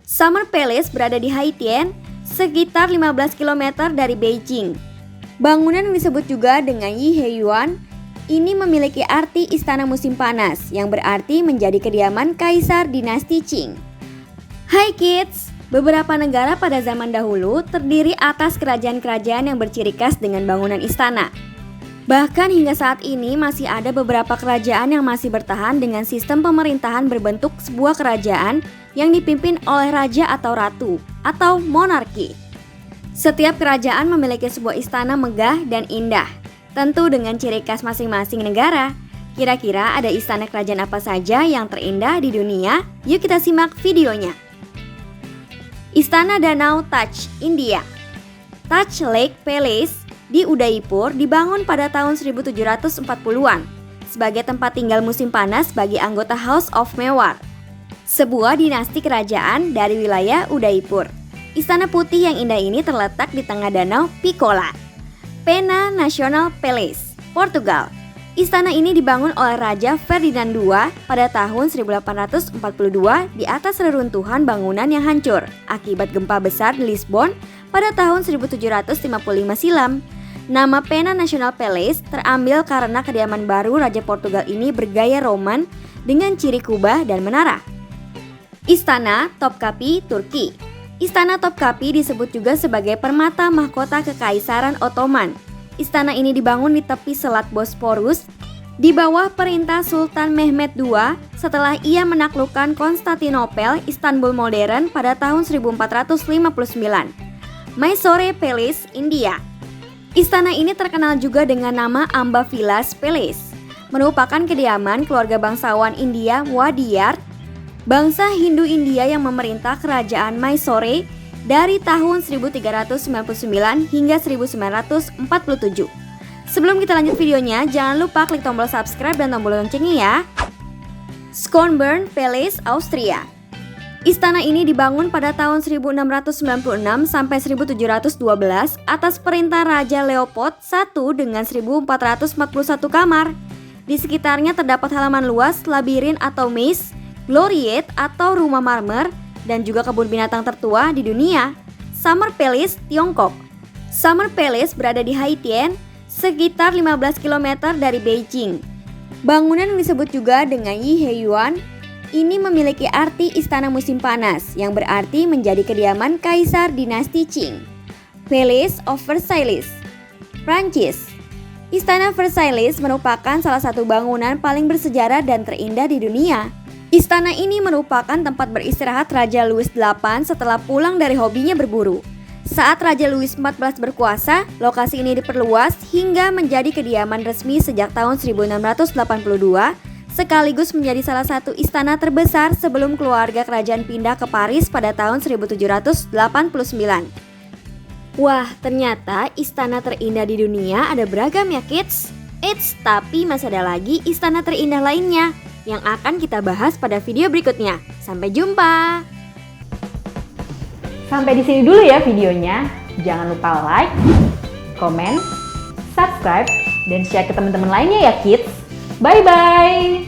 Summer Palace berada di Haitien, sekitar 15 km dari Beijing. Bangunan yang disebut juga dengan Yiheyuan ini memiliki arti istana musim panas yang berarti menjadi kediaman kaisar dinasti Qing. Hai kids, beberapa negara pada zaman dahulu terdiri atas kerajaan-kerajaan yang berciri khas dengan bangunan istana. Bahkan hingga saat ini masih ada beberapa kerajaan yang masih bertahan dengan sistem pemerintahan berbentuk sebuah kerajaan yang dipimpin oleh raja atau ratu atau monarki. Setiap kerajaan memiliki sebuah istana megah dan indah, tentu dengan ciri khas masing-masing negara. Kira-kira ada istana kerajaan apa saja yang terindah di dunia? Yuk kita simak videonya. Istana Danau Taj, India. Taj Lake Palace di Udaipur dibangun pada tahun 1740-an sebagai tempat tinggal musim panas bagi anggota House of Mewar, sebuah dinasti kerajaan dari wilayah Udaipur. Istana putih yang indah ini terletak di tengah danau Picola. Pena National Palace, Portugal. Istana ini dibangun oleh Raja Ferdinand II pada tahun 1842 di atas reruntuhan bangunan yang hancur akibat gempa besar di Lisbon pada tahun 1755 silam. Nama Pena National Palace terambil karena kediaman baru Raja Portugal ini bergaya Roman dengan ciri kubah dan menara. Istana Topkapi, Turki. Istana Topkapi disebut juga sebagai permata mahkota Kekaisaran Ottoman. Istana ini dibangun di tepi Selat Bosporus di bawah perintah Sultan Mehmed II setelah ia menaklukkan Konstantinopel, Istanbul modern pada tahun 1459. Mysore Palace, India. Istana ini terkenal juga dengan nama Amba Vilas Palace, merupakan kediaman keluarga bangsawan India Wadiyar, bangsa Hindu India yang memerintah kerajaan Mysore dari tahun 1399 hingga 1947. Sebelum kita lanjut videonya, jangan lupa klik tombol subscribe dan tombol loncengnya ya. Schönbrunn Palace, Austria. Istana ini dibangun pada tahun 1696 sampai 1712 atas perintah Raja Leopold I dengan 1441 kamar. Di sekitarnya terdapat halaman luas, labirin atau maze, gloriette atau rumah marmer, dan juga kebun binatang tertua di dunia. Summer Palace, Tiongkok. Summer Palace berada di Haitien, sekitar 15 km dari Beijing. Bangunan yang disebut juga dengan Yiheyuan ini memiliki arti istana musim panas yang berarti menjadi kediaman kaisar dinasti Qing. Palace of Versailles, Prancis. Istana Versailles merupakan salah satu bangunan paling bersejarah dan terindah di dunia. Istana ini merupakan tempat beristirahat Raja Louis VIII setelah pulang dari hobinya berburu. Saat Raja Louis XIV berkuasa, lokasi ini diperluas hingga menjadi kediaman resmi sejak tahun 1682, sekaligus menjadi salah satu istana terbesar sebelum keluarga kerajaan pindah ke Paris pada tahun 1789. Wah, ternyata istana terindah di dunia ada beragam ya kids. Tapi masih ada lagi istana terindah lainnya yang akan kita bahas pada video berikutnya. Sampai jumpa. Sampai di sini dulu ya videonya. Jangan lupa like, comment, subscribe, dan share ke teman-teman lainnya ya kids. Bye-bye.